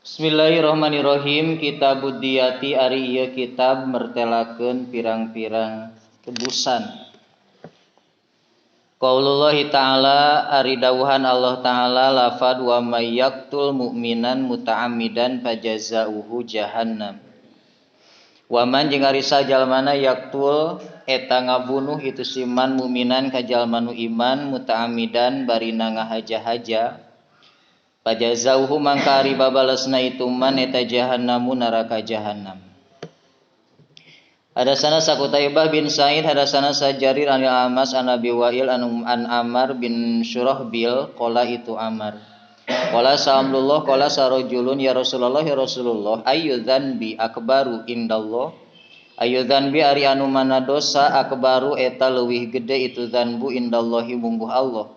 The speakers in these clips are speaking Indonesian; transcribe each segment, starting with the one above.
Bismillahirrahmanirrahim. Kitabud Diyati ari ieu kitab mertelakeun pirang-pirang tebusan. Qaulullahi ta'ala ari dawuhan Allah ta'ala lafad wa may yaqtul mu'minan muta'ammidan fajazauhu jahannam. Wa man jeung ari sajalmana yaqtul eta ngabunuh itu siman mu'minan ka jalma nu iman muta'ammidan barina ngahaja-haja. Fajazauhu mangka ari babalesna itu man eta jahannamu neraka jahannam. Hadasana Qutaibah bin Sa'id hadasana Jarir an Amas an Abi Wa'il an Ammar bin Syurahbil qala itu Ammar. Qala sa'amlullah qala sarajulun ya Rasulullah ayyu dzanbi akbaru indallah. Ayyu dzanbi ari anu mana dosa akbaru eta leuwih gede itu dzanbu indallahi mungguh Allah.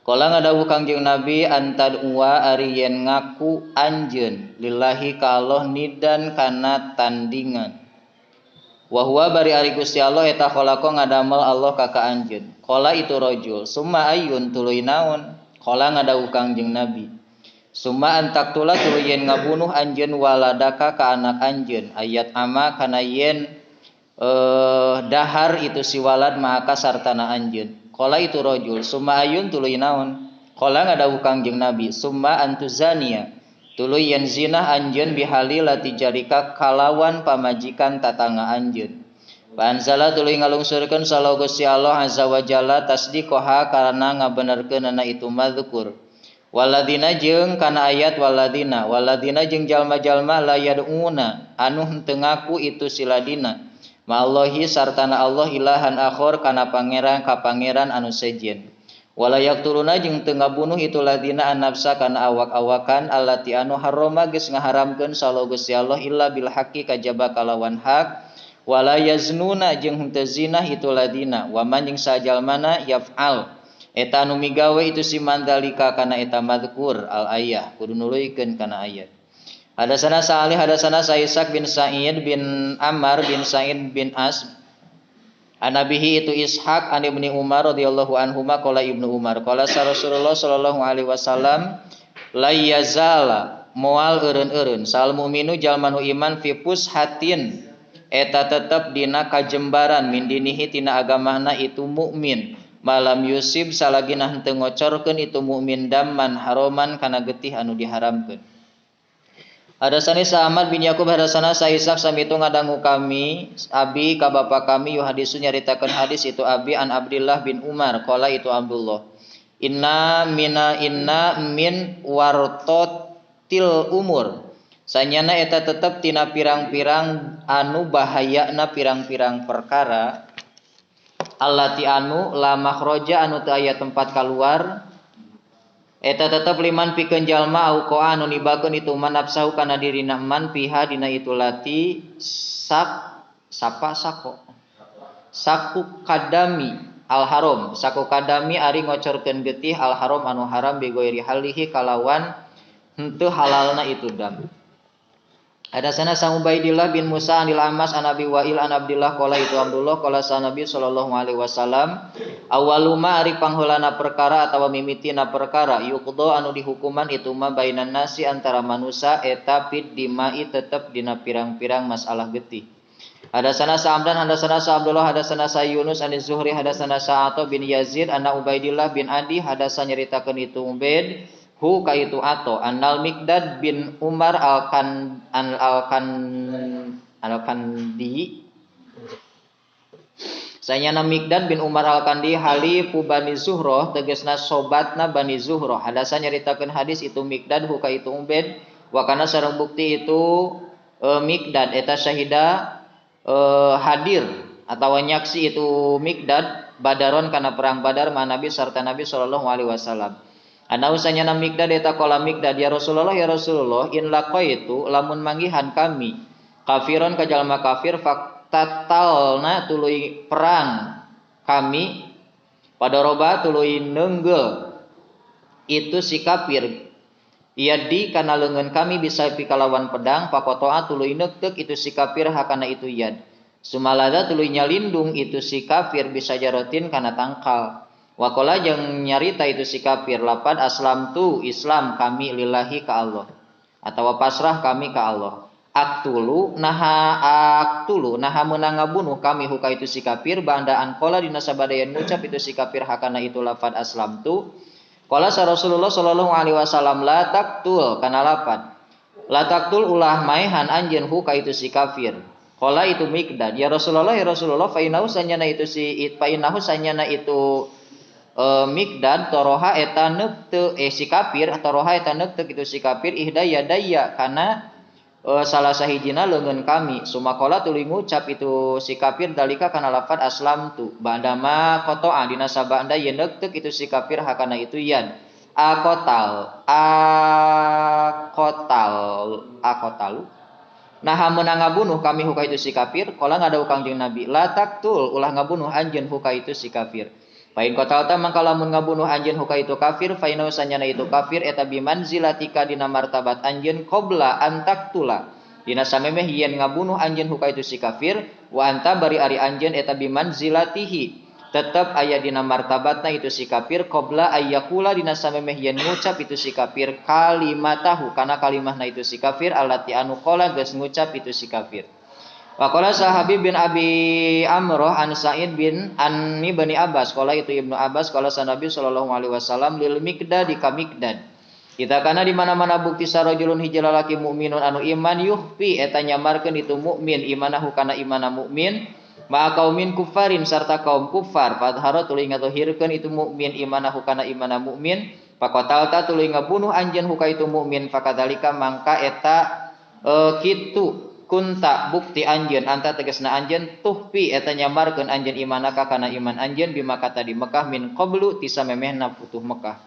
Kala ngadawuh Kangjeng Nabi antad uwa ari yen ngaku anjeun lillahi ka Allah nidan kana tandingan. Wa huwa bari ari Gusti Allah eta khalaqa ngadamel Allah ka anjeun. Kala itu rajul summa ayyun tuluy naon. Kala ngadawuh Kangjeng Nabi summa antaktula tuluy yen ngabunuh anjeun waladaka ka anak anjeun ayat ama kana yen dahar itu si walad maka sartana anjeun. Qala itu rajul summa ayun tuluy naon. Qala ngadawuh Kangjeng Nabi summa antuzania tuluy yen zina anjeun bihalilati jarika kalawan pamajikan tatangga anjeun. Fa anzala tuluy ngalungsurkeun sallallahu Gusti Allah azza wa jalla tasdiqoha karena ngabenerkeunna itu madzkur. Waladina jeung kana ayat waladina jeung jalma-jalma la yaduna anu henteu ngaku itu siladina. Ma'allahi sartana Allah ilahan akhor kana pangeran ka pangeran anu sejen. Wala yaqtuluna jeung teu ngabunuh itu ladina an-nafsa kana awak-awakan allati anu harrama geus ngaharamkeun sallallahu Gusti Allah illa bil haqqi kajaba kalawan hak. Wala yaznuna jeung henteu zina itu ladina. Wa man jeung sajalmana yaf'al eta anu migawe itu si mandalika kana eta madzkur al ayah kudu nuluykeun kana ayat. Hadasana Sa'ali hadasana Sa'ishaq bin Sa'id bin Ammar bin Sa'id bin As anabihi itu Ishaq an Ibnu Umar radhiyallahu anhuma qala Ibnu Umar qala Rasulullah sallallahu alaihi wasallam la yazala moal eureun-eureun sal mukminu jalma nu iman fi pushatin eta tetep dina kajembaran min dinihi tina agamana itu mukmin malam yusib salagina henteu ngocorkeun itu mukmin damman haroman kana getih anu diharamkeun. Hadasani Ahmad bin Yakub hadasana Sa'ishaq samitu ngadangu kami abi ka bapa kami yu hadisu nyaritakeun hadis itu abi an Abdullah bin Umar qala itu Abdullah inna min wartotil umur sanyana eta tetep tina pirang-pirang anu bahayana pirang-pirang perkara allati anu la makhraja anu teu aya tempat kaluar eta tetep liman pikeun jalma au qaa anu nibakeun itu man nafsahu kana dirina man piha dina itu lati saku kadami al haram saku kadami ari ngocorkeun getih al haram anu haram bigoiri halihi kalawan henteu halalna itu dam. Hadasana Ubaidillah bin Musa anil Amas an Abi Wa'il an Abdullah qala itu Abdullah qala Nabi sallallahu alaihi wasallam awaluma ari pangheulana perkara atawa mimitina perkara yuqdo anu dihukuman itu ma bainan nasi antara manusia eta pid dimai tetep dina pirang-pirang masalah getih. Hadasana Sa'amdan hadasana Abdullah hadasana Yunus an Zuhri hadasana Sa'ato bin Yazid anna Ubaidillah bin Adi hadasa nyaritakeun itu Ubaid hu ka itu ato annal Miqdad bin Umar al-Kandi sanyana Miqdad bin Umar al-Kandi halifu Bani Zuhroh tegasna sobatna Bani Zuhroh hadasa nyaritakeun hadis itu Miqdad hu ka itu Ubaid wa kana sareng bukti itu Miqdad eta syahida hadir atawa nyaksi itu Miqdad badaron kana perang Badar ma Nabi sarta Nabi sallallahu alaihi wasallam. Ana usanyana Miqdad eta qala Miqdad ya Rasulullah in laqaitu lamun manggihan kami kafiron ka jalma kafir faktatalna tuluy perang kami padaroba tuluy neunggel itu si kafir yadi kana leungeun kami bisa pikalawan pedang pakotoa tuluy neukteuk itu si kafir hakana itu yad sumalada tuluy nyalindung itu si kafir bisa jarotin kana tangkal. Wakola jeung nyarita itu si kafir lapad aslam tu Islam kami lillahi ka Allah. atawa pasrah kami ka Allah. Aktulu naha meunang ngabunuh kami huka itu si kafir bandaan qala dina sabadayan ngucap itu si kafir hakana itu lafad aslamtu. Qala sa Rasulullah sallallahu alaihi wasallam la taqtul kana lafad. La taqtul ulah maehan anjeun huka itu si kafir. Qala itu Miqdad, ya Rasulullah fa inahu sanyana itu Miqdad toroha eta neuk si kafir toroha eta neuk itu si kafir ihdaya daya kana salah sahijina leungeun kami sumakola tuluy ngucap itu si kafir dalika kana lafad aslam tu bandama qata'a dina sabanda yen neuk itu si kafir hakana itu yan akotalu nah meunang ngabunuh kami huka itu si kafir qala ngadawuh Kangjeng Nabi la taqtul ulah ngabunuh anjeun huka itu si kafir. Pain qatalta mangka lamun ngabunuh anjeun huka itu kafir fa inna sanyana itu kafir eta bimanzilatika dina martabat anjeun qabla antaktula dina samemeh yen ngabunuh anjeun huka itu si kafir wa anta bari ari anjeun eta bimanzilatihi tetep aya dina martabatna itu si kafir qabla ayyakula dina samemeh yen ngucap itu si kafir kalimatahu kana kalimahna itu si kafir allati anu qala geus ngucap itu si kafir. Waqala Sahabi bin Abi Amroh an Sa'id bin Anni Bani Abbas qala itu Ibnu Abbas qala sa Nabi sallallahu alaihi wasallam lil Miqdad di Miqdad kita kana di mana-mana bukti sarojulun hiji lalaki mukminun anu iman yuhfi eta nyamarkeun itu mukmin imanahu kana imana mukmin ma kaumin kufarin sarta kaum kufar fadhara tuluy ngatohirkeun itu mukmin imanahu kana imana mukmin faqatalta tuluy ngabunuh anjeun huka itu mukmin fakadzalika mangka eta kitu kunta bukti anjeun anta tegasna anjeun tuhfi eta nyamarkeun anjeun imanaka kana iman anjeun bima kata di Mekah min qablu ti samemehna putuh Mekah.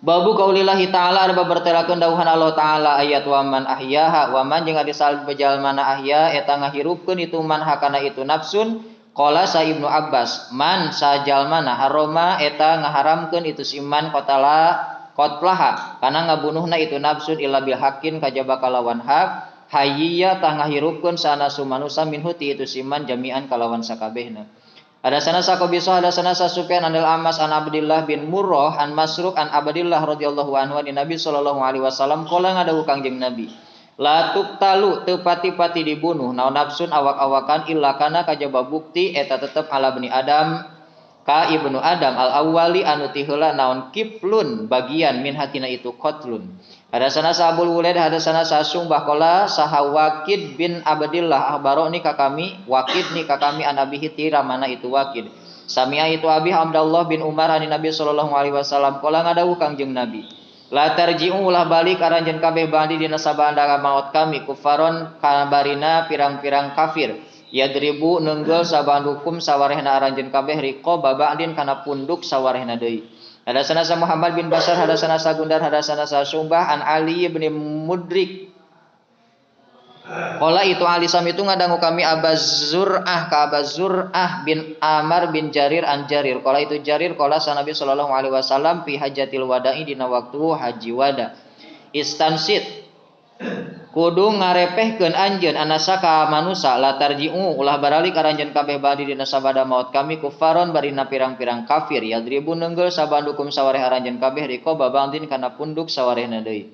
Babu qaulillahi ta'ala ada bertelakeun dawuhan Allah taala ayat wa man ahyaha wa man jeung ari salib bejalmana ahya eta ngahirupkeun itu man hakana itu nafsun qala sa Ibnu Abbas man sajalmana haroma eta ngaharamkeun itu siman qotlaha kana ngabunuhna itu nafsun illa bil haqqin kajaba kalawan hak hayya tah ngahirupkeun sanasu manusa minhu ti itu siman jami'an kalawan sakabehna. Hadasana Saqabisa hadasana Sufyan anil Amas an Abdullah bin Murrah an Masruq an Abdillah radhiyallahu anhu an Nabi sallallahu alaihi wasallam qala ngadawuh Kangjeng Nabi la tuqtalu teu pati-pati dibunuh naon nafsun awak-awakan illa kana kajaba bukti eta tetep ala bani Adam ka ibnu Adam al awwali anu ti heula naon kiflun bagian min hatina itu qatlun. Hadasana Sabul Wulaid hadasana Sasung bahkola Sahawakid bin Abdillah ahbaroni ka kami Wakid ni ka kami an Abi Hitira mana itu Wakid samia itu Abi Abdullah bin Umar ani Nabi sallallahu alaihi wasallam qala ngadawuh Kangjeng Nabi la tarji'u ulah balik aranjeun kabeh bandi dina sabanda maut kami kufaron kabarina pirang-pirang kafir yadribu neunggel sabandukum sawarehna aranjeun kabeh riqo baba'din kana punduk sawarehna deui. Hadasana sa Muhammad bin Basar hadasana sa Gundar hadasana sa Sumbah an Ali bin Mudrik qala itu Ali sam itu ngadangu kami Abazur'ah bin Amar bin Jarir an Jarir qala itu Jarir qala sa Nabi sallallahu alaihi wasallam fi hajatil wada'i dina waktu haji wada istansit kudu ngarepehkeun anjeun anasaka manusa la tarji'u ulah baralik aranjeun kabeh badi dina sabada maut kami kufaron barina pirang-pirang kafir yadribu neunggel sabandukum sawareh aranjeun kabeh riko babandin kana punduk sawarehna deui.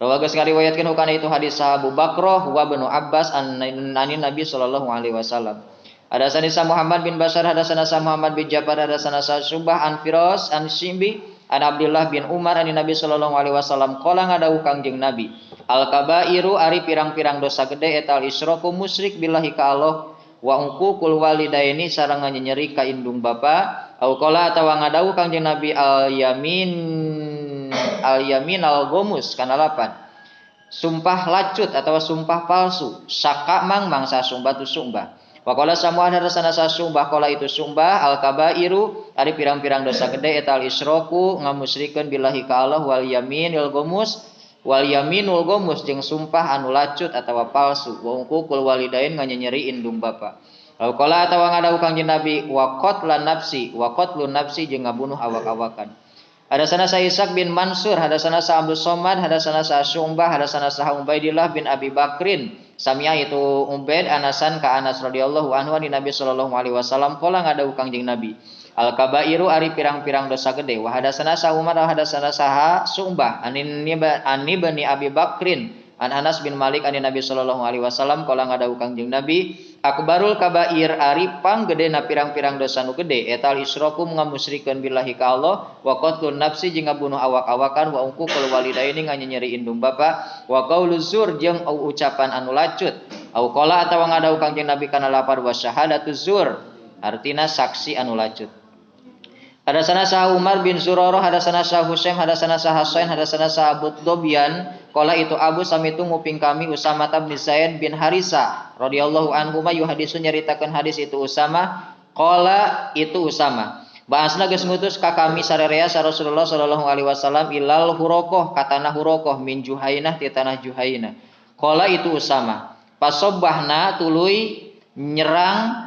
Rawa geus ngariwayatkeun hukana itu hadis Abu Bakrah wa Ibnu Abbas an Nabi sallallahu alaihi wasallam. Hadasana sa Muhammad bin Bashar hadasana sa Muhammad bin Ja'far hadasana sa Subah an Firas an Simbi an Abdullah bin Umar an Nabi sallallahu alaihi wasallam qala ngadawuh Kangjeng Nabi al kabairu ari pirang-pirang dosa gede eta al isyraku musyrik billahi ka Allah wa uququl walidaini sareng nyeri ka indung bapa au qala atawa ngadawuh Kangjeng Nabi al yamin al gomus kana lapan sumpah lacut atawa sumpah palsu saka mangsa sumpah tu sumpah wa qala samuan hadasana sa sumpah qala itu sumpah al kabairu ari pirang-pirang dosa gede eta al isyraku ngamusyrikeun billahi ka Allah wal yaminul gomus wal yaminul gomus jeung sumpah anu lacut atawa palsu wa uququl walidain nganyeri indung bapa. Lalu qala atawa ngadawuh Kangjeng Nabi wa qatlun nafsi jeung ngabunuh awak-awakan. Hadasana sa Ishaq bin Mansur hadasana sa Abdus Somad hadasana sa Syu'bah hadasana sa Ubaidillah bin Abi Bakrin samia itu Ubaid anasan ka Anas radhiyallahu anhu di Nabi sallallahu alaihi wasallam qala ngadawuh Kangjeng Nabi Al kabairu ari pirang-pirang dosa gede. Wa hadatsana sa Umar wa hadatsana saha Su'bah ani bani Abi Bakrin an Anas bin Malik ani Nabi sallallahu alaihi wasallam qala ngadawu Kangjeng Nabi akbarul kabair ari panggedena pirang-pirang dosa nu gede eta isroku ngamusyrikeun billahi ka Allah wa qatlun nafsi jeung ngabunuh awak-awakan wa uququl walidaini nganyeri indung bapa wa qauluz zur jeung ucapan anu lacut au qala atawa ngadawu Kangjeng Nabi kana lapar wa syahadatuz zur artina saksi anu lacut. Hadasana sah Umar bin Zurarah, hadasana sah Husaim, hadasana sah Hasan, hadasana sah Abu Dobyan. Kala itu Abu samitu nguping kami Usama bin Zaid bin Harisa radhiyallahu anhu ma yuhadisu nyaritakeun hadis itu Usama. Kala itu Usama. Bahasna geus ngutus ka kami sarerea sa Rasulullah sallallahu alaihi wasallam ilal Hurokoh katana Hurokoh min Juhainah ti tanah Juhainah. Kala itu Usama. Pasobbahna tuluy nyerang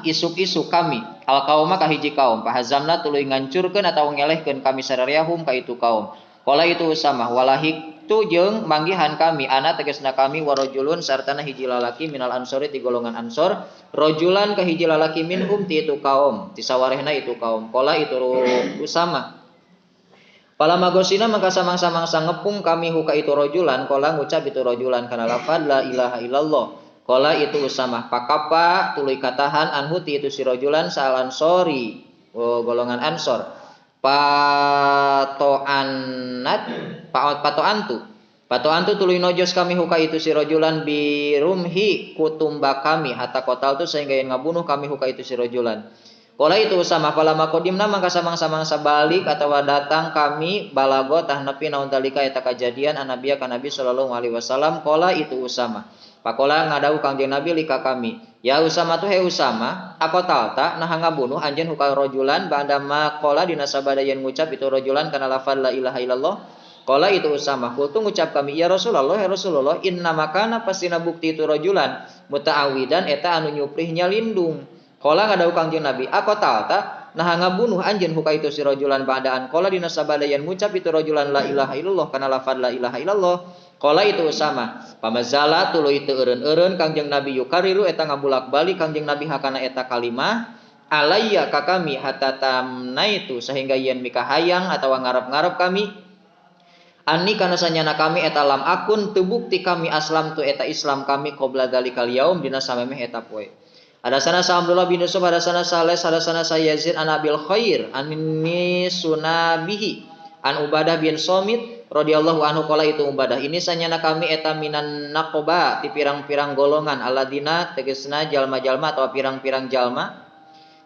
isuk-isuk kami al kauma ka hiji kaum pahazamna tuluy ngancurkeun atawa ngelehkeun kami sarereahum ka itu kaum. Qala itu Usamah walahik tu jeung manggihan kami ana tegasna kami warajulun sartana hiji lalaki minal ansori ti golongan ansor rajulan ka hiji lalaki minhum ti itu kaum ti sawarehna itu kaum. Qala itu Usamah pala magosina mangka samang-samangsa ngepung kami huka itu rajulan qala ngucap itu rajulan kana lafaz la ilaha illallah. Kala itu Usamah pakapa tuluy katahan anhu ti itu si rajulan sal ansori golongan ansor patoantu tuluy nojos kami huka itu si rajulan birumhi kutumba kami hatta kotal tu sehingga yang ngabunuh kami huka itu si rajulan. Kala itu Usamah pala makodimna mangka samang-samang sabalik atawa datang kami balago tah nepi naon dalika eta kajadian anabiya ka Nabi sallallahu alaihi wasallam. Kala itu Usamah pakola ngadawu Kangjeng Nabi lika kami ya Usama tu he Usama akotalta nah ngabunuh anjeun hukal rajulan ba'da ma qala dina sabadayan ngucap itu rajulan kana lafaz la ilaha illallah. Qala itu Usama kultu ngucap kami ya Rasulullah inna makana pasina bukti itu rajulan muta'awidan eta anu nyuprihnya lindung. Qala ngadawu Kangjeng Nabi akotalta nah ngabunuh anjeun huka itu si rajulan ba'daan qala dina sabadayan ngucap itu rajulan la ilaha illallah kana lafaz la ilaha illallah. Qala itu Usama pamazala tuluy teu eureun-eureun Kangjeng Nabi yukariru eta ngabulak-balik Kangjeng Nabi hakana eta kalimah alayya ka kami hatta tamnaitu sehingga yen mikahayang atawa ngarep-ngarep kami anni kana sanyana kami eta lam akun teu bukti kami aslam tu eta Islam kami qabla dalikal yaum dina samemeh eta poe. Hadasana sa Abdullah bin Yusuf hadasana Sales hadasana sa Yazid an Abil Khair anni sunabihi an Ubadah bin Somit radhiyallahu anhu qala itu Ubadah ini sanyana kami eta minan naqoba ti pirang-pirang golongan aladina tegasna jalma-jalma atau pirang-pirang jalma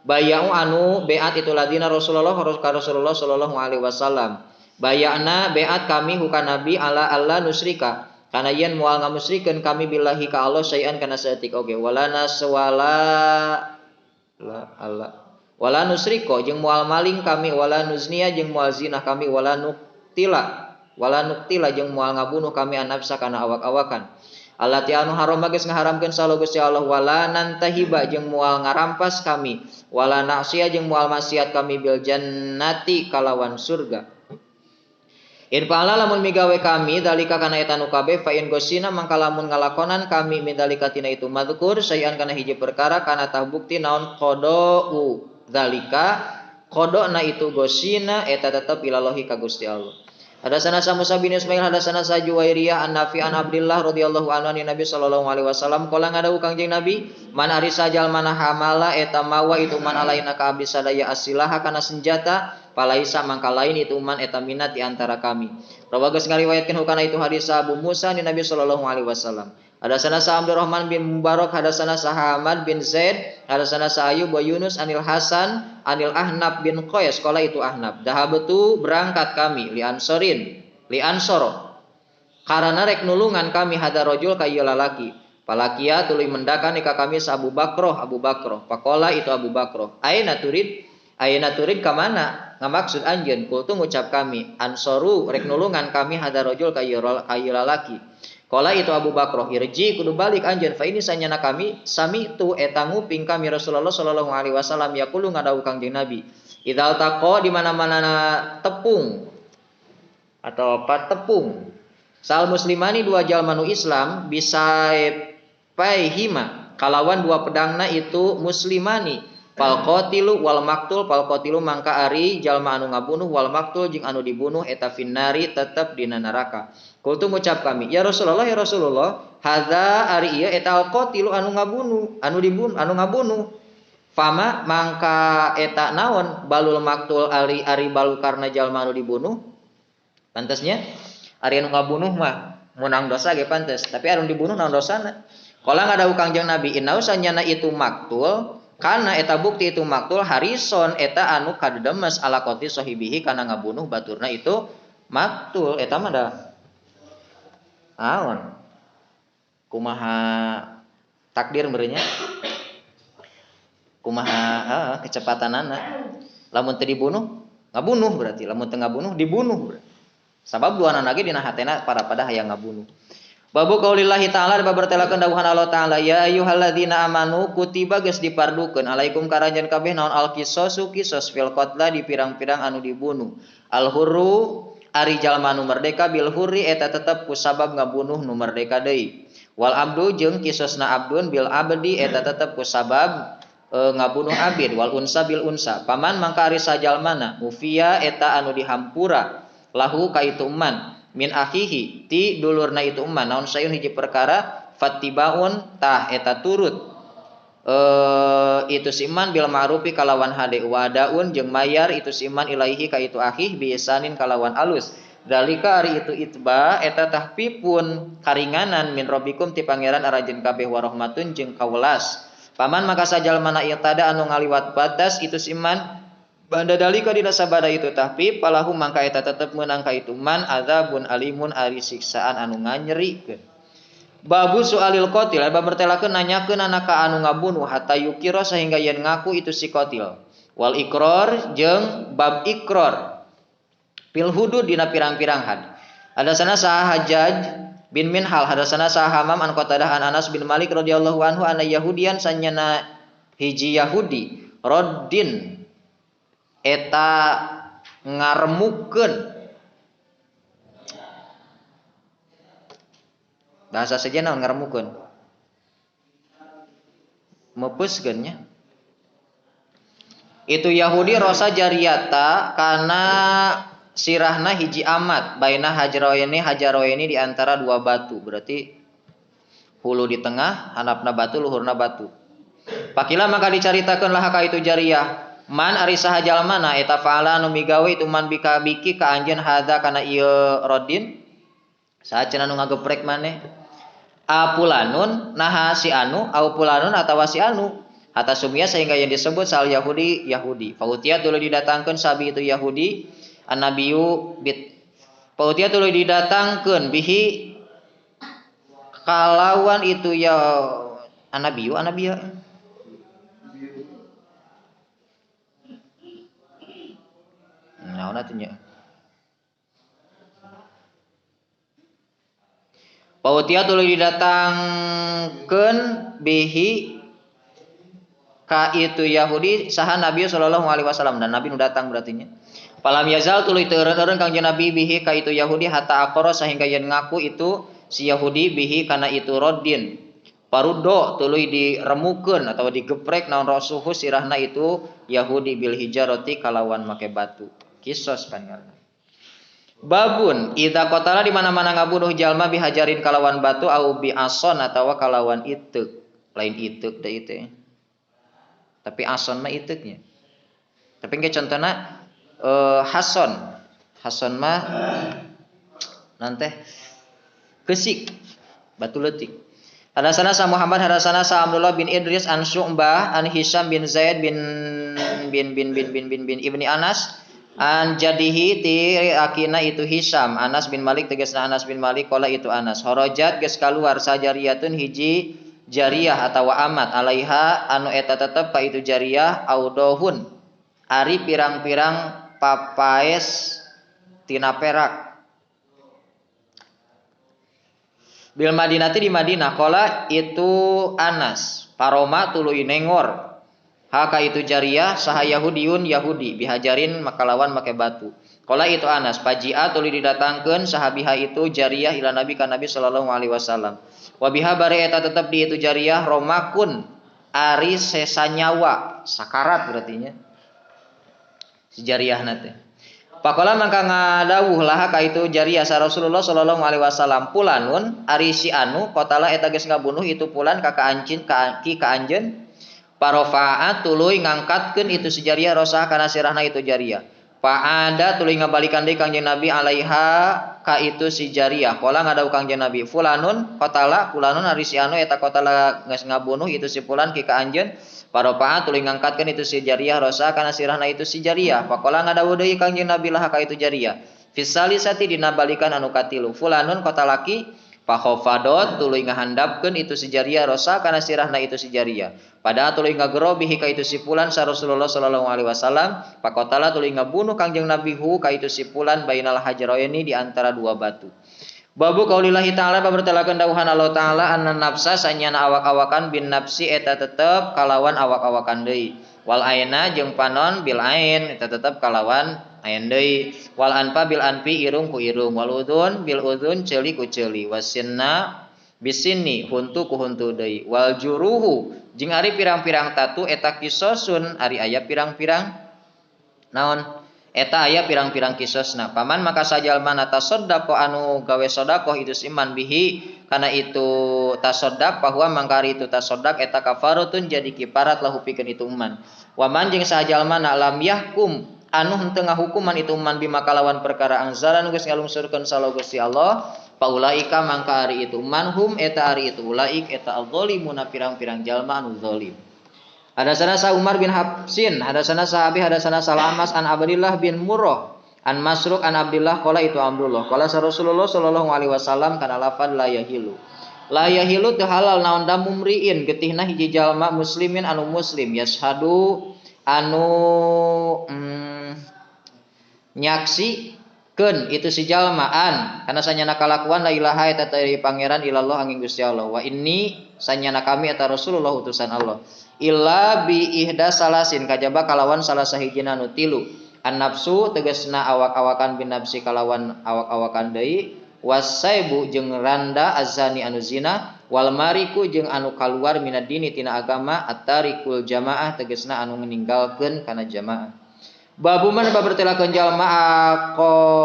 bayau anu beat itu ladina Rasulullah sallallahu alaihi wasallam bayana beat kami huka Nabi ala Allah nusrika kana yen moal ngamusrikeun kami billahi ka Allah sayan kana saeutik oge wala nusriko jeung moal maling kami wala nuznia jeung moal zinah kami wala nuktila jeung moal ngabunuh kami anafsa kana awak-awakan allati anu haram geus ngaharamkeun salo Gusti Allah wala nantahiba jeung moal ngarampas kami wala na'siya jeung moal maksiat kami bil jannati kalawan surga. In pala lamun migawe kami dalika kana eta nu kabeh fa in gosina mangka lamun ngalakonan kami min dalika tina itu madzkur sayan kana hiji perkara kana tah bukti naon qada'u dalika qada'na itu gosina eta tetep ilallahi ka Gusti Allah. Hadasana sa Musa bin Ismail hadasana sa Juwairiyah an Nafi an Abdullah radhiyallahu anhu an Nabi sallallahu alaihi wasallam qala ngadawu Kangjeng Nabi man ari sajal mana hamala eta mawa itu man alaina ka abdi sadaya asilaha kana senjata palaisa mangka lain itu man eta minat di antara kami. Rawagas ngariwayatkeun hukana itu hadis Abu Musa ni Nabi sallallahu alaihi wasallam. Hadasana sa Abdurrahman bin Mubarak hadasana sa Hamad bin Zaid hadasana sa Ayyub wa Yunus anil Hasan anil Ahnab bin Qais qala itu Ahnab dahabatu berangkat kami li ansoro karena rek nulungan kami hada rajul ka ieu lalaki palakia tuluy mendakan ka kami sa Abu Bakroh faqala itu Abu Bakroh aina turid ka mana ngamaksud anjeun kultu ngucap kami ansoru rek nulungan kami hada rajul ka ieu lalaki. Kala itu Abu Bakroh irji kudu balik anjeun fa ini sanyana kami sami tu eta nguping kami Rasulullah sallallahu alaihi wasallam yaqulu ngadawu Kangjeng Nabi idzal taqa di mana-mana tepung atau patepung sal muslimani dua jalma nu Islam bisa paihima kalawan dua pedangna itu muslimani Fal qatilu wal maktul, fal qatilu mangka ari jalma anu ngabunuh wal maktul jeung anu dibunuh eta finnari tetep dina neraka. Kultu ngucap kami, ya Rasulullah, hadza ari ieu eta al qatilu anu ngabunuh, anu dibunuh, anu ngabunuh. Fama mangka eta naon balul maktul ari balu karena jalma anu dibunuh. Pantesnya ari anu ngabunuh mah menang dosa ge pantes, tapi anu dibunuh naon dosana? Kala ngadawu Kangjeng Nabi, innahu sanyana itu maktul, karena eta bukti itu maktul harison eta anu kadedemes ala qati sahibihi kana ngabunuh baturna itu maktul eta mah da aon kumaha takdir meureunnya kumaha kecepatanana lamun teu dibunuh ngabunuh berarti lamun teu ngabunuh dibunuh sabab duana lagi dina hatena pada hayang ngabunuh. Babu qaulillahi ta'ala da babertelakeun dawuhan Allah ta'ala ya ayyuhalladzina amanu kutiba geus dipardukeun alaikum karanjeun kabeh naon al-qisasu qisas fil qatla di pirang-pirang anu dibunuh al hurru ari jalma nu merdeka bil hurri eta tetep ku sabab ngabunuh nu merdeka deui wal abdu jeung qisasna abdun bil abdi eta tetep ku sabab ngabunuh abid wal unsa bil unsa paman mangka ari sajalmana ufia eta anu dihampura lahu ka itu man min akhihi ti dulurna itu umman naon sayun hiji perkara fattibaun tah eta turut itu siman bil ma'rufi kalawan hade wadaun jeung mayar itu siman ilaihi ka itu akhih biisanin kalawan alus dalika ari itu itba eta tahfifun karinganan min rabbikum ti pangeran arajeun kabeh warahmatun jeung kawelas paman maka sajalmana ieu tada anu ngaliwat batas itu siman banda dalika dina sabada itu tahfif palahu mangka eta tetep meunang ka itu man adzabun alimun ari siksaan anu nganyerikeun. Babu soalil qatil bab bertelakeun nanyakeun anaka anu ngabunuh hatta yukira sehingga yen ngaku itu si qatil. Wal iqrar jeung bab iqrar fil hudud dina pirang-pirang had. Hadasana saha Hajjaj bin Minhal hadasana saha Hamam an Qatadah an Anas bin Malik radhiyallahu anhu ana Yahudian sanyana hiji Yahudi Raddin eta ngaremukeun bahasa sejenna ngaremukeun meupuskeun nya itu Yahudi rosa jariyata kana sirahna hiji amat baina hajaroini di antara dua batu berarti hulu di tengah handapna batu luhurna batu pakila maka dicaritakeun lah ka itu jariyah man ari saha jalmana eta faala anu migawe itu man bika biki ka anjeun hadza kana ieu Rodin saha cenah nu ngageprek maneh apulanun naha si anu au pulanun atawa si anu hatta sumia sehingga yang disebut sal Yahudi fautiat dulu didatangkeun sabi itu Yahudi annabiyu bit fautiat dulu didatangkeun bihi kalawan itu ya annabiyu naon atuh nya Pautia tuluy didatangkeun bihi ka itu Yahudi saha Nabi sallallahu alaihi wasallam dan Nabi nu datang berarti nya palam yazal tuluy teu eureun Kangjeng Nabi bihi ka itu Yahudi hatta aqra sehingga yen ngaku itu si Yahudi bihi kana itu Raddin paruddo tuluy diremukeun atau digeprek naon rasuhu sirahna itu Yahudi bil hijarati kalawan make batu kisos pangarna. Babun idza qatala di mana-mana ngabunuh jalma bihajarin kalawan batu au bi ason atawa kalawan iteuk. Lain iteuk da ieu. Tapi ason mah iteuknya. Tapi ge contona hason. Hason mah nanteh keusik batu leutik. Hadasana sa Muhammad hadasana sa Abdullah bin Idris an Syu'bah an Hisyam bin Zaid bin Ibni Anas an jadihi ti akina itu Hisyam Anas bin Malik tegasna Anas bin Malik qala itu Anas horojat geus kaluar sajariyatun hiji jariyah atawa amat alaiha anu eta tetep ka itu jariyah audohun ari pirang-pirang papaes tina perak bil Madinati di Madinah qala itu Anas paroma tuluy nengor haka itu jariyah saha Yahudiyun Yahudi bihajarin makalawan make batu. Qala itu Anas fajia tuluy didatangkeun sahabiha itu jariyah ila Nabi ka Nabi sallallahu alaihi wasallam. Wa biha bare eta tetep di itu jariyah romakun ari sesa nyawa sakarat berarti nya si jariyahna teh. Pakola mangka ngadawuh laha ka itu jariyah sa Rasulullah sallallahu alaihi wasallam pulanun ari si anu qatala eta geus ngabunuh itu pulan ka anjeun ka anjeun parafaat tuluy ngangkatkeun itu si jariyah rosa kana sirahna itu jariyah. Fa'ada tuluy ngabalikan deui Kangjeng Nabi alaiha ka itu si jariyah. Qala ngadawuh Kangjeng Nabi fulanun qatala pulanun ari si anu eta qatala geus ngabunuh itu si pulan ki ka anjeun parafaat tuluy ngangkatkeun itu si jariyah rosa kana sirahna itu si jariyah. Faqala ngadawuh deui Kangjeng Nabi laha ka itu jariyah. Fisalisati dina balikan anu katilu fulanun qatalaki Fakhofadot tuluy ngahandapkeun itu si jariyah rosa kana sirahna itu si jariyah. Padahal tuluy ngagero bihi ka itu si pulan sa Rasulullah sallallahu alaihi wasallam. Pakotala tuluy ngabunuh Kangjeng Nabi hu ka itu si pulan bainal hajraini di antara dua batu. Babu qaulillahi ta'ala babertelakeun dawuhan Allah taala anna nafsa sanyana awak-awakan bin nafsi eta tetep kalawan awak-awakan deui. Wal aina jeung panon bil ain eta tetep kalawan ain deui. Wal anfa bil anfi irung ku irung. Wal udhun bil udhun ceuli ku ceuli. Wasinna bisinni huntu ku huntu deui. Wal juruhu jeung ari pirang-pirang tatu eta kisosun ari aya pirang-pirang naon eta aya pirang-pirang kisosna. Paman maka sajalma tasaddaqo anu gawe sedekah itu siman bihi kana itu tasaddaq bahwa mangkari itu tasaddaq eta kafaratun jadi kiparat lahu pikeun itu man. Waman jeung sajalma lam yahkum anu henteu ngahukuman itu man bima kalawan perkara angzaran geus ngalungsurkeun salo Gusti Allah paulaika mangka ari itu manhum eta ari itu ulaik eta adzalimuna pirang-pirang jalma anu zalim. Hadasana sa Umar bin Hafsin, hadasana sahabi hadasana Salamas an Abdillah bin Murrah, an Masruq an Abdillah qala itu Abdullah. Qala Rasulullah sallallahu alaihi wasallam kana lafad la yahilu. La yahilu teu halal naon damu mriin getihna hiji jalma muslimin anu muslim yashhadu anu nyaksikeun itu si jalmaan kana sanyana kalakuan la ilaha eta teu pangeran ilallah angin Gusti Allah. Wa inni sanyana kami eta Rasulullah utusan Allah. Illa bi ihda salasin kajaba kalawan salah sahijina nu tilu. An-nafsu tegasna awak-awakan bin nafsi kalawan awak-awakan deui. Wasaibu jeung randa azani anu zina. Wal mariku jeung anu kaluar minad dini tina agama at-tarikul jamaah tegasna anu ninggalkeun kana jamaah. Babu man babertelakeun jalma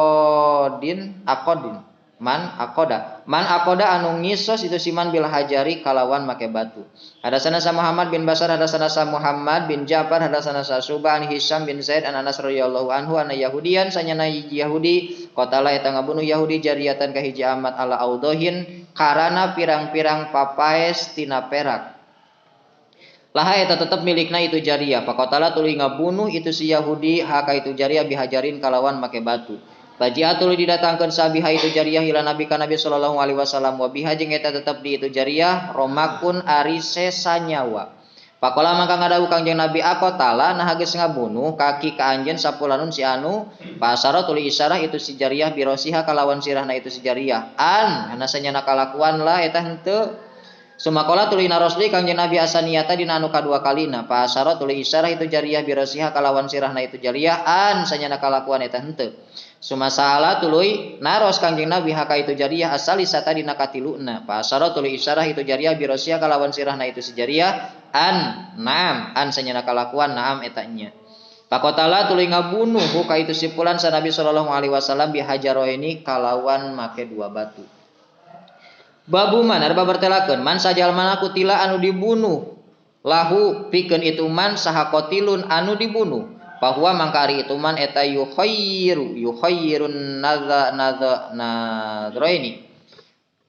aqodin man aqoda anu ngisos itu siman bil hajari kalawan make batu. Hadasana sa Muhammad bin Basar hadasana sa Muhammad bin Ja'far hadasana sa Subhan Hisham bin Zaid an Anas radhiyallahu anhu anna Yahudian sanyana Yahudi qatala eta ngabunuh Yahudi jariyatan ka hiji amat ala audohin karana pirang-pirang papaes tina perak. Laha eta tetep milikna itu jariyah. Pakotala tuluy ngabunuh itu si Yahudi haka itu jariyah bihajarin kalawan make batu. Faji'a tuluy didatangkeun sabiha itu jariyah ila Nabi ka Nabi sallallahu alaihi wasallam wa biha jeung eta tetep di itu jariyah romakun ari sesa nyawa. Pakola mangka ngadawuh Kangjeng Nabi aqotala nah geus ngabunuh kaki ka anjeun sapulanun si anu pasara tuluy isyarah itu si jariyah birosiha kalawan sirahna itu si jariyah an hana sanyana kalakuan lah eta henteu. Sumakola tuluy naros deui Kangjeng Nabi asaniyata dina anu kadua kalina pasara tuluy isyarah itu jariyah birosiha kalawan sirahna itu jariyah an sanyana kalakuan eta henteu. Sumasala tuluy naros Kangjeng Nabi haka itu jariyah asalisata dina katiluna pasara tuluy isyarah itu jariyah birosiha kalawan sirahna itu si jariyah an naam an sanyana kalakuan naam eta nya. Pakotala tuluy ngabunuh ka itu sipulan sa Nabi sallallahu alaihi wasallam bihajaroini kalawan make dua batu. Babu man arba bertelakeun man sajalmana kutila anu dibunuh lahu pikeun itu man saha qatilun anu dibunuh bahwa mangkari itu man eta yukhayyirun nadroini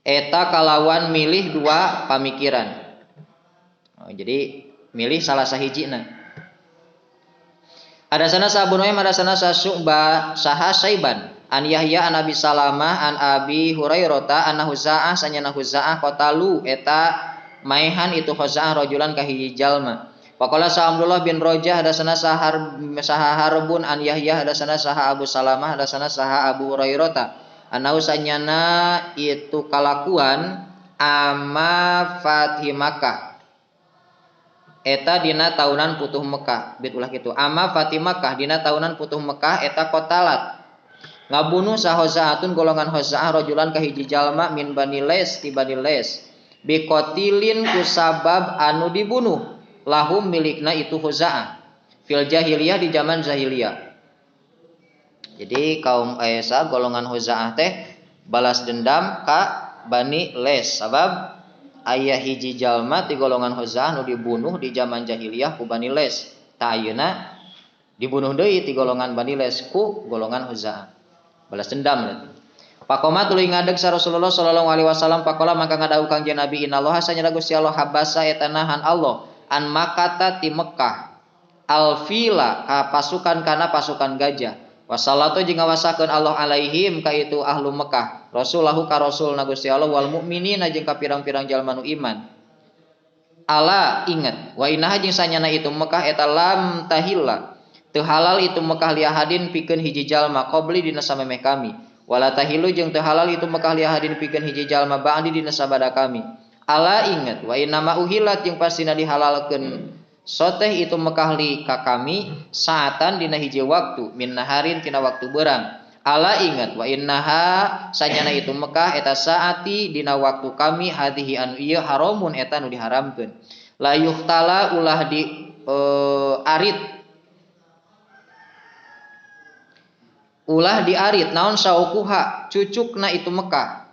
eta kalawan milih dua pamikiran. Jadi milih salah sahijina. Hadasana sa Abu Nuaim hadasana sa Syu'bah saha Saiban an Yahya an Abi Salamah an Abi Hurairah anna Huza'ah sanyana Huza'ah qatalu eta maihan itu Huza'ah rajulan ka hiji jalma. Faqala sa Abdullah bin Rajah hadasana saha Harbun an Yahya hadasana saha Abu Salamah hadasana saha Abu Hurairah anna sanyana itu kalakuan ama Fathi Makkah eta dina taunan putuh Mekah bit ulah kitu ama Fathi Makkah dina taunan putuh Mekah eta qatalat ngabunuh sahozaatun golongan hozaah rajulan ka hiji jalma min Bani Les ti Bani Les biqatilin kusabab anu dibunuh lahum milikna itu Khuza'ah fil jahiliyah di zaman jahiliyah. Jadi kaum Aisyah golongan Khuza'ah teh balas dendam ka Bani Les sabab aya hiji jalma ti golongan Khuza'ah nu dibunuh di zaman jahiliyah ku Bani Les. Ta ayeuna dibunuh deui ti golongan Bani Les ku golongan Khuza'ah. Balas dendam berarti. Pakoma tuluy ngadeg sa Rasulullah sallallahu alaihi wasallam pakola maka ngadawuh Kangjeng Nabi innallaha sanyana Gusti Allah habasa eta nahan Allah an Makkah ti Mekah alfila ka pasukan kana pasukan gajah wasallatu jeung ngawasakeun Allah alaihim ka itu ahlu Mekah rasulahu ka rasulna Gusti Allah wal mukminina jeung ka pirang-pirang jalma nu iman. Ala inget wa innaha jeung sanyana itu Mekah eta lam tahilla teu halal itu Mekah liahadin pikeun hiji jalma qabli dina samemeh kami wala tahilu jeung teu halal itu Mekah liahadin pikeun hiji jalma ba'di dina sabada kami. Ala inget wa inna ma uhilat jeung pastina dihalalkeun soteh itu Mekah li ka kami saatan dina hiji waktu min naharin tina waktu beurang. Ala inget wa innaha sanyana itu Mekah eta saati dina waktu kami hadhihi anu ieu haramun eta nu diharamkeun. La yuhtala ulah di arit naon saukuha cucukna itu Mekah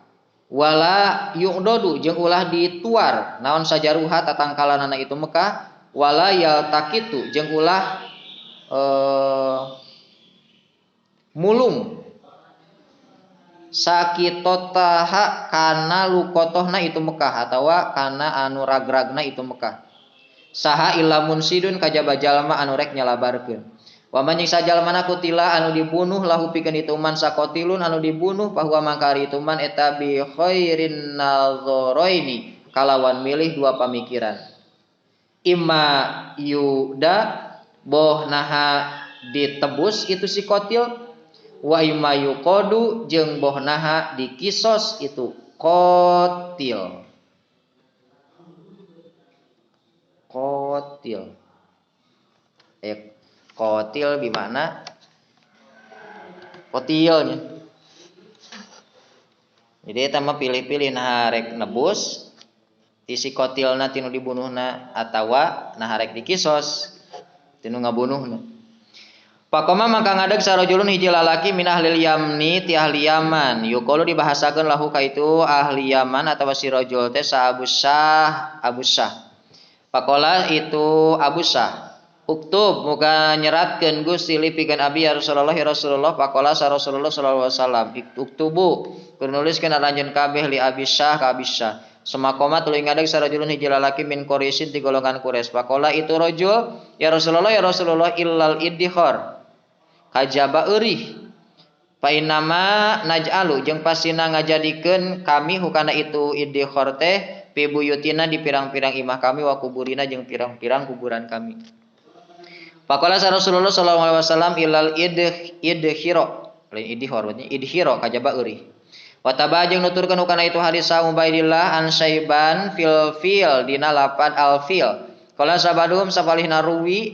wala yu'dodu jeung ulah dituar naon sajaruha tatangkalanana itu Mekah wala yaltakitu jeung ulah mulung sakitotaha kana lukotohna itu Mekah atawa kana anu ragragna itu Mekah saha ilamun sidun kajaba jalma anu rek nyalabarkeun. Wa man jeung sajalmana kutila anu dibunuh lahu pikeun itu man sakotilun anu dibunuh bahwa mangkari itu man eta bi khairin nazaraini kalawan milih dua pamikiran. Imma yuda boh naha ditebus itu si kotil wa imma yuqadu jeung boh naha dikisos itu kotil. Kotil bimana kotilnya. Jadi eta mah pilih-pilih nah rek nebus isi kotilna tinu dibunuhna atawa nah rek dikisos tinu ngabunuhna. Pakoma maka ngadeg sarojulun hiji lalaki min ahli Yamni ti ahli Yaman. Yuqalu dibahasakeun lahu ka itu ahli Yaman atawa si rajul teh sa Abu Syah. Pakola itu Abu Syah uktub muga nyeratkeun Gusti li pikeun abi ya Rasulullah pakola sa Rasulullah sallallahu alaihi wasallam uktubu keur nuliskeun aranjeun kabeh li Abi Syah ka Abi Syah sumakoma tuluy ngadeg sarajulun hiji lalaki min Quraisyin ti golongan Quraisy pakola itu rajul ya Rasulullah illal iddikhar kajaba eurih fa innama naj'alu jeung pasina ngajadikeun kami hukana itu iddikhar teh fi buyutina di pirang-pirang imah kami wa kuburina jeung pirang-pirang kuburan kami. Pakola sa Rasulullah sallallahu alaihi wasallam ilal idhiro kajaba eurih. Wa taba jeung nuturkeun hukana itu hadis sa Ubaidillah an Syaiban fil dina lapad al fil. Qala sabadum sapalihna rawi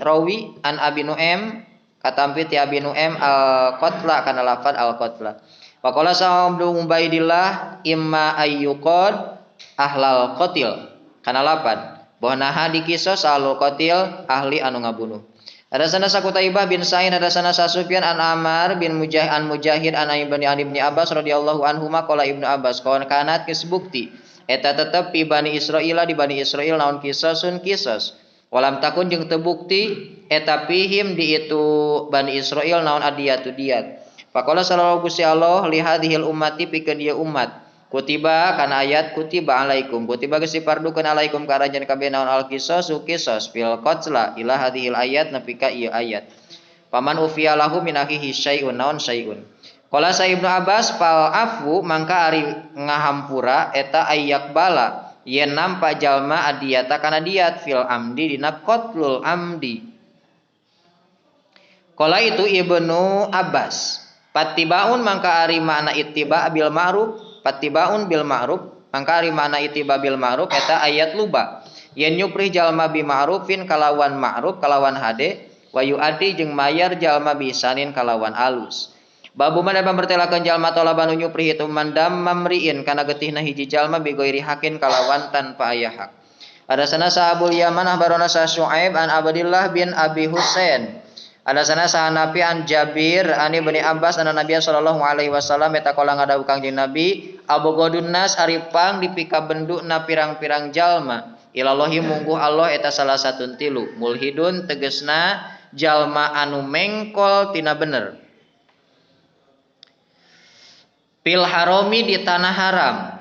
an Abi Nu'aim katampi ti Abi Nu'aim al qatla kana lapad al qatla. Pakola sa Ubaidillah imma ayyuqad ahlal qatil kana lapad. Bonaha dikisos al qatil ahli anu ngabunuh. Ada sana Qutaibah bin Sa'id, ada sana Sufyan an Amar bin Mujahid an Ibnu Abbas radhiyallahu anhuma qala Ibnu Abbas kawan kanat kisbukti eta tetep pi Bani Israil di Bani Israil naon kisasun kisas walam takun jeung teu bukti eta pihim di itu Bani Israil naon adiyatu diat. Faqala sallallahu Gusti Allah li hadhil ummati pikeun ieu umat kutiba kana ayat kutiba alaikum kutiba geus dipardukeun alaikum ka aranjeun kabeh naon al-qisas fil qatla ila hadhil ayat nepi ka ieu ayat. Paman ufiya lahu min akhihi syai'un naon syai'un. Qala sa Ibnu Abbas fal afu mangka ari ngahampura eta ayyak bala yen nampa jalma adiyata kana diat fil amdi dina qatlul amdi. Qala itu Ibnu Abbas pattibaun mangka ari makna ittiba bil ma'ruf pattibaun bil ma'ruf mangka ari makna ittiba bil ma'ruf eta ayat luba yen nyuprih jalma bi ma'rufin kalawan ma'ruf kalawan hade wa yu'ati jeung mayar jalma bisanin kalawan alus. Babu mana bertelakeun jalma talaban nyuprih itu mandam mamriin kana getihna hiji jalma bi ghairi hakin kalawan tanpa aya hak. Hadasana sahabul Yaman akhbarana sa Syuaib an Abdillah bin Abi Husain. Hadasana sa Hanafi an Jabir an Ibnu Abbas anna Nabiy sallallahu alaihi wasallam eta qala ngadawuh Kangjeng Nabi abogodun nas aripang dipika bendukna pirang-pirang jalma ilallahi mungguh Allah eta salah satun tilu mulhidun tegesna jalma anu mengkol tina bener fil harami di tanah haram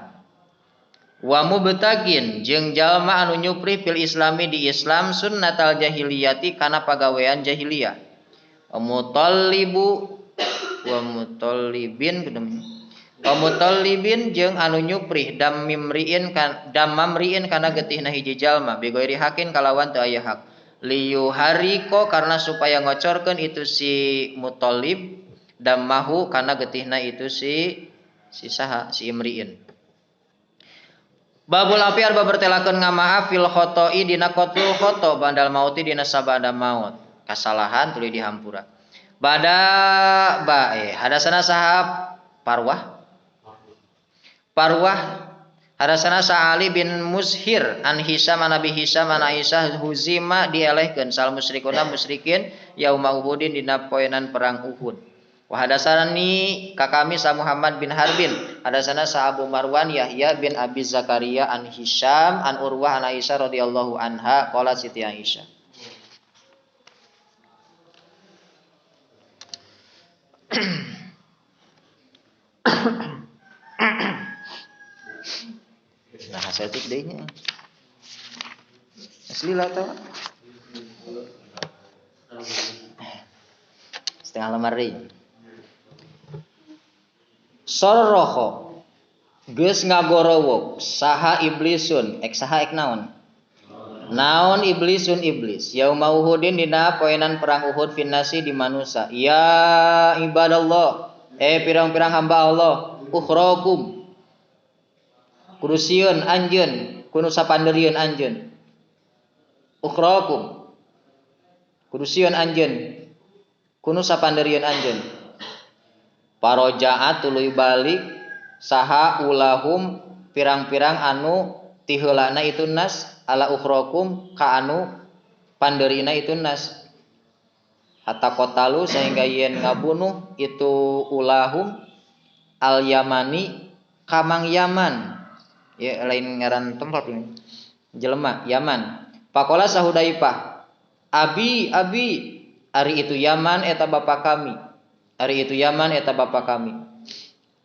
wa mubtagin jeung jalma anu nyupri fil islami di Islam sunnatal jahiliyati kana pagawean jahiliyah wa mutallibin jeung anu nyupri damamriin kana getihna hiji jalma bigoiri hakin kalawan teu aya hak liyuhariko karena supaya ngocorkeun itu si mutallib dammahu kana getihna itu si imriin. Babul api arba bertelakeun ngamaaf fil khoto'i dina qatlul khoto bandal mauti dina sabada maut. Kasalahan tuluy dihampura. Hadasana sahab Parwah hadasana sa Ali bin Mushir an Hisam an Abi Hisam an Aisyah huzima dielehkeun sal musyrikuna musyrikin yauma Uhudin dina poenan perang Uhud. Wa hadasani kakami sa Muhammad bin Harbin hadasana sa Abu Marwan Yahya bin Abi Zakaria an Hisham an Urwah an Aisyah radhiyallahu anha qalat Siti Aisyah nah hasetik deui nya asli lah tah setengah lemar deui sorroho geus ngagorowok saha iblisun saha naon iblisun iblis yauma uhudin dina poenan perang Uhud finnasi di manusia ya ibadallah pirang-pirang hamba Allah ukhrakum kudu sieun anjeun kudu sapandeurieun anjeun ukhrakum kudu sieun anjeun kudu sapandeurieun anjeun parojaat tuluy balik saha ulahum pirang-pirang anu ti heulana itu nas ala ukhrakum ka anu pandeurina itu nas hatta qatalu sehingga yen ngabunuh itu ulahum al yamani kamang Yaman ya lain ngaran tempat ini jelema Yaman pakola sahudaipah abi ari itu Yaman eta bapa kami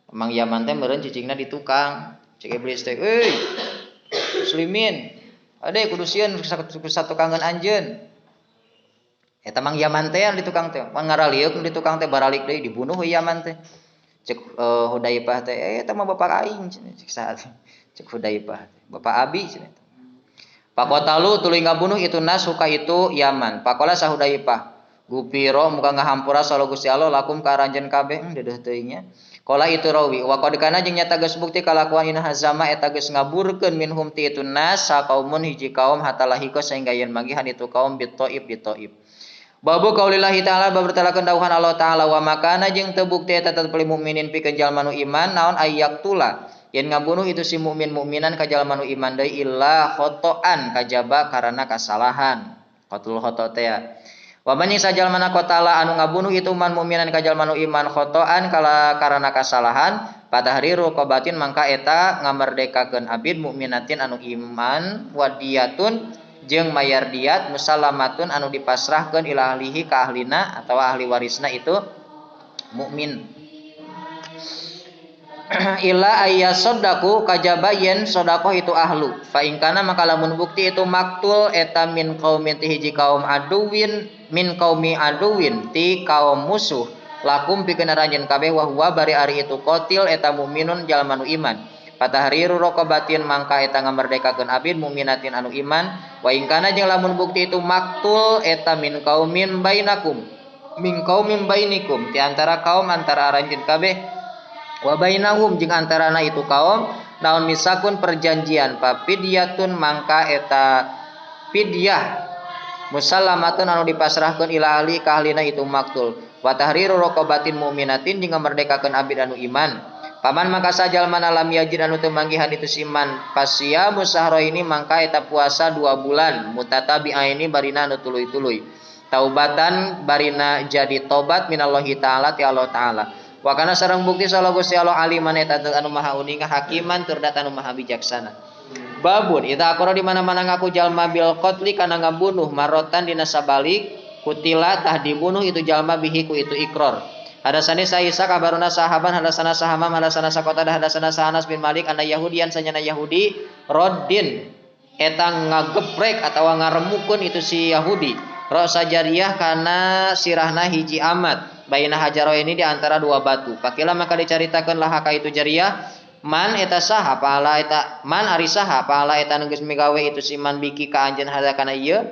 Mang Yaman teh meureun cicingna di tukang cek iblis teh euy muslimin ade kudu sieun satukangan anjeun eta Mang Yaman teh di tukang teh pan ngaraliuk di tukang teh baralik deui dibunuh Yaman teh cek Hudaipah teh eta mah bapak aing cek saat cek Hudaipah bapak abi cenah pakotalu tuluy ngabunuh itu nas suka itu Yaman pakola sahudaipah gupiro muka ngahampura salo Gusti Allah lakum ka aranjeun kabeh dedeuh teuing nya qala itu rawi wa qad kana jeung nyata geus bukti kalakuan ina hazama eta geus ngaburkeun minhum ti itu nas sakaumun hiji kaum hatalahiko sehingga yen magihan itu kaum bitaib babu qaulillahi ta'ala babertalakeun dawuhan Allah taala wa makana jeung teu bukti eta tetep lil mukminin pikeun jalma nu iman naon ayyak tula yen ngabunuh itu si mukminan ka jalma nu iman deui illa khotoan kajaba karana kasalahan qatul khoto teh wa man sajalmana qatala anu ngabunuh itu man mukminan ka jalma nu iman khotoan kala karana kasalahan patahriru qabatin mangka eta ngamerdekakeun abid mukminatin anu iman wadiyatun jeung mayar diat musallamatun anu dipasrahkeun ila ahlihi ka ahlina atawa ahli warisna itu mukmin ila ayyasaddaku kajaba yen sedekah itu ahlu fa in kana maka lamun bukti itu maktul eta min qaumin ti hiji kaum aduwin min qaumi aduwin ti kaum musuh lakum pikeun aranjeun kabeh wa huwa bari ari itu qatil eta mukminun jalma nu iman patahriru raqabatin mangka eta ngamerdekakeun abid mukminatin anu iman wa in kana jeung lamun bukti itu maktul eta min qaumin bainakum min qaumin bainikum ti antara kaum antara aranjeun kabeh wa bainahum jeung antarana itu kaum naon misakun perjanjian papidyatun mangka eta pidyah musallamatun anu dipasrahkeun ila ahli ka ahlina itu maktul wa tahriru raqabatin mu'minatin jeung ngamerdekakeun abid anu iman Paman maka sajal mana lam yajid anu teu manggihan itu siman pasya musahro ini mangka eta puasa 2 bulan mutatabi'aini barina anu tuluy-tuluy. Taubatan barina jadi tobat minallahi taala ti Allah taala. Wa kana sareng bukti sallallahu Gusti Allah aliman eta anu maha uning hakiman tur dat anu maha bijaksana. Babun ita aqra di mana-mana ngaku jalma bil qatli kana ngabunuh marotan dina sabalik kutila tah dibunuh itu jalma bihi ku itu ikrar. Hadasani Isa kabaruna sahaban hadasana sahamam hadasana sakota hadasana Anas bin Malik ana Yahudian sanyana Yahudi Roddin eta ngageprek atawa ngaremukeun itu si Yahudi rosa jariyah kana sirahna hiji amat baina hajaro ini di antara 2 batu. Pakila maka dicaritakeun lah ka itu jariyah man eta saha pahala eta man ari saha pahala eta nu geus migawe itu si man biki ka anjeun hada kana ieu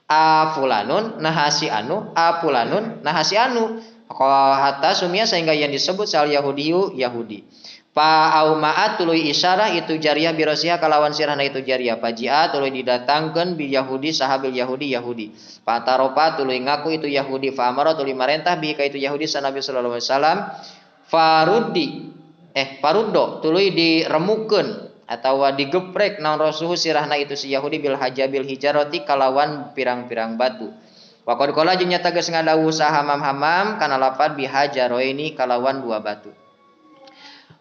a fulanun nahasi anu a fulanun nahasi anu hatta sumia sehingga yang disebut sal Yahudiyu Yahudi. Pa aumaat tuluy isyarah itu jariyah birosiha kalawan sirahna itu jariyah. Pajia tuluy didatangkeun bil Yahudi sahabil Yahudi Yahudi. Pa taropa tuluy ngaku itu Yahudi fa amara tuluy marentah bi ka itu Yahudi sa Nabi sallallahu alaihi wasallam faruddo tuluy diremukeun atawa digeprek naon rasuhu sirahna itu si Yahudi bil hajabil hijarati kalawan pirang-pirang batu. Wa qad qala jeung nyata geus ngadawu sahamam-hamam kana lapad bihajaroini kalawan 2 batu.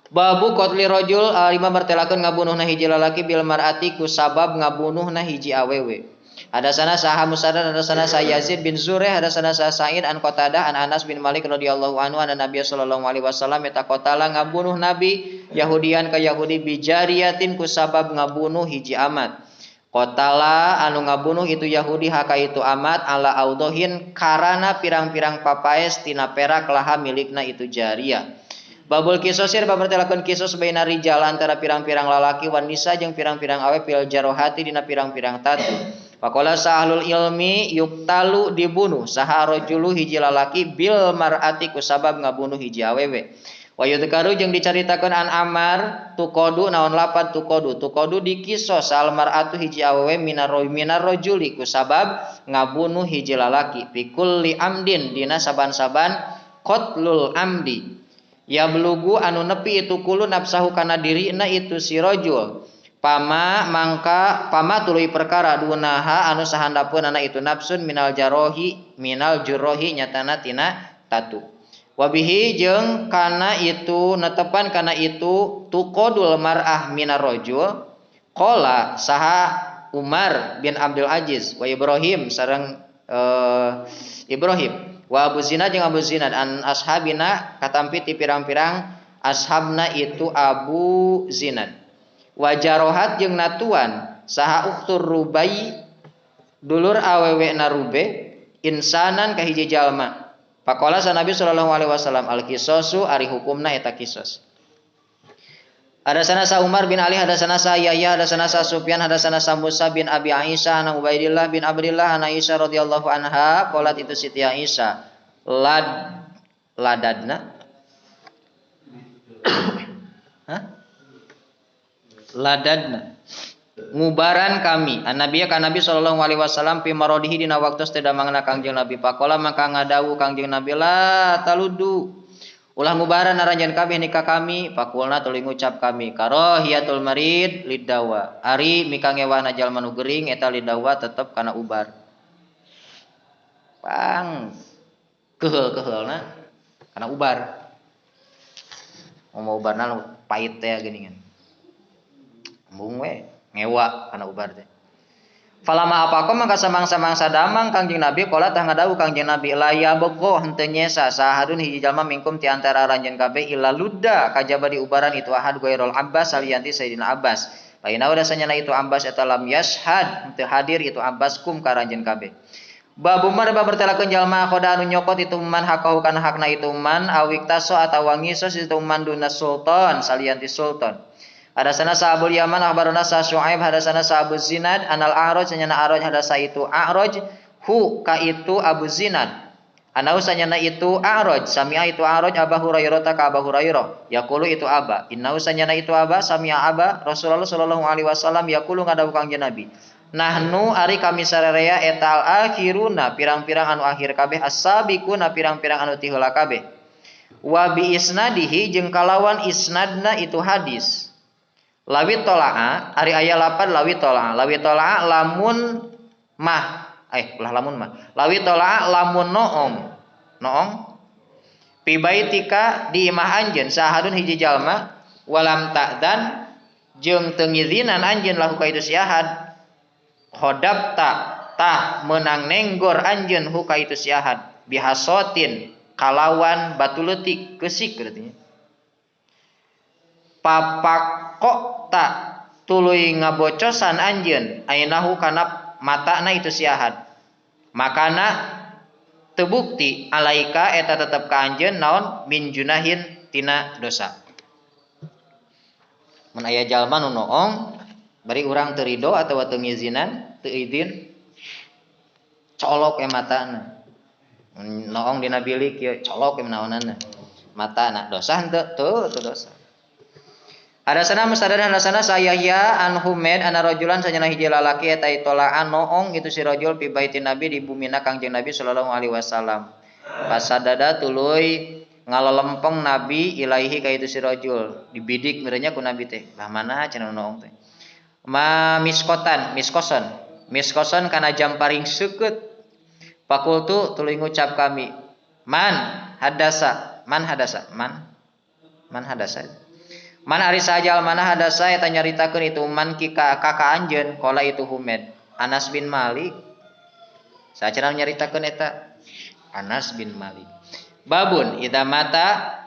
Babu qatli rajul lima bertelakeun ngabunuhna hiji lalaki bil mar'ati ku sabab ngabunuhna hiji awewe. Hadasana saha Musaddad hadasana sa Yazid bin Zureh hadasana sa Sa'id an Qatadah an Anas bin Malik radhiyallahu anhu anna Nabi sallallahu alaihi wasallam eta qatala ngabunuh Nabi Yahudian ka Yahudi bijariyatin ku sabab ngabunuh hiji amat. Qatala anu ngabunuh itu Yahudi haka itu amat ala audohin karana pirang-pirang papaes tina perak laha milikna itu jariyah. Babul kisosir babertelakeun kisos baina rijal antara pirang-pirang lalaki wan nisa jeung pirang-pirang awe pil jarohati dina pirang-pirang tatu. Faqala sahlul ilmi yuktalu dibunuh saha rajulu hiji lalaki bil mar'ati ku sabab ngabunuh hiji awewe. Wa yudkaru jeung dicaritakeun an Amar tuqadu naon lapad tuqadu dikisos al mar'atu hiji awewe minar rajuli ku sabab ngabunuh hiji lalaki bikulli amdin dina saban-saban qatlul amdi ya belugu anu nepi itu kulu nafsahu kana dirina itu si rajul pama tuluy perkara dunaha anu sahandapeun ana itu nafsun minal jurohi nyatana tina tatu. Wabihi jeung kana itu netepan kana itu tuqadul mar'ah minar rajul qala saha Umar bin Abdul Aziz wa Ibrahim sareng Ibrahim wa Abu Zinad jeung Abu Zinad an ashabina katampi ti pirang-pirang ashabna itu Abu Zinad wa jarohat jeung natuan saha uktur Rubai dulur awewe na Rube insanan ka hiji jalma. Faqala sa Nabi sallallahu alaihi wasallam al-qisasu ari hukumna eta qisas. Hadasana sa Umar bin Ali hadasana sa Yahya hadasana sa Sufyan hadasana sa Musa bin Abi Aisyah an Ubaidillah bin Abdillah an Aisyah radhiyallahu anha qalat itu Siti Aisyah ladadna ladadna ngubaran kami annabiya ka Nabi sallallahu alaihi wasallam fi maradihi dina waktu sedamangna Kangjeng Nabi faqala maka ngadawu Kangjeng Nabi la taludu ulah ngubaran naranjeun kabeh nikah kami faqulna tuluy ngucap kami karahiyatul marid lidawa ari mika ngewana jalma nu gering eta lidawa tetep kana ubar pang keheul-keheulna kana ubar mau ubarna pait teh geuningan embung we ngewa kana ubar teh. Falama apako mangka samang-samangsa damang Kangjeng Nabi qala tah ngadawu Kangjeng Nabi la ya bego henteu nyesa sahadun hiji jalma mingkum ti antara ranjeun kabeh illa ludda kajaba di ubaran itu ahad ghairul Abbas salianti Sayyidina Abbas. Laina udah sanyana itu Abbas eta lam yashhad henteu hadir itu Abbas kum ka ranjeun kabeh. Babu mar bertelakeun jalma khoda anu nyokot itu man hakahu kana hakna itu man awik taso atawa ngisos itu man duna sultan salianti sultan. Hadasana sa Abul Yaman akhbarana sa Syuaib hadasana sa Abu Zinad anal A'raj sanyana A'raj hadasa itu A'raj hu ka itu Abu Zinad anau sanyana itu A'raj sami'a itu A'raj Abu Hurairah ka Abu Hurairah yaqulu itu Aba innau sanyana itu Aba sami'a Aba Rasulullah sallallahu alaihi wasallam yaqulu ngadawu Kangjeng Nabi nahnu ari kami sarerea eta al akhiruna pirang-pirang anu akhir kabeh as-sabiquna pirang-pirang anu ti heula kabeh Wa bi isnadihi jeung kalawan isnadna itu hadis. Lawi tolaa ari aya lapan lawi tolaa lamun mah lamun mah lawi tolaa lamun noong pibaitika di imah anjeun sahadun hiji jalma walam ta'dan jeung teu ngizinan anjeun lahu ka itu si ahad khodabta tah meunang nenggor anjeun hu ka itu si ahad bihasotin kalawan batu leutik keusik berarti papakok tak tuluy ngabocosan anjeun ainahu kana matana itu si ahad makana tebukti alaika eta tetep ka anjeun naon min junahin tina dosa. Mun aya jalma nu noong bari urang teu ridho atawa teu ngizinan teu izin colok matana. Noong dina bilik ieu colok naonana matana dosa henteu teu dosa. Hadasana mustadrak hadasana sayahya an Humaid ana rajulan sanyana hiji lalaki eta itolaan noong itu si rajul pi baitin Nabi di bumina Kangjeng Nabi sallallahu alaihi wasallam. Pasadada tuluy ngalelempeng Nabi ilaihi ka itu si rajul dibidik merenya ku Nabi teh. Lah mana cenah noong teh. Miskoson kana jamparing seukeut. Pakultu tuluy ngucap kami man hadasa. Man ari sajal mana hadasa eta nyaritakeun itu man kika kaka anjeun qala itu Humaid Anas bin Malik sacenah nyaritakeun eta Anas bin Malik babun idza mata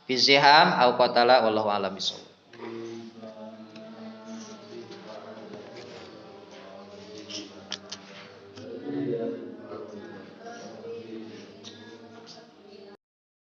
fi ziham au qatala wallahu a'lam bissawab.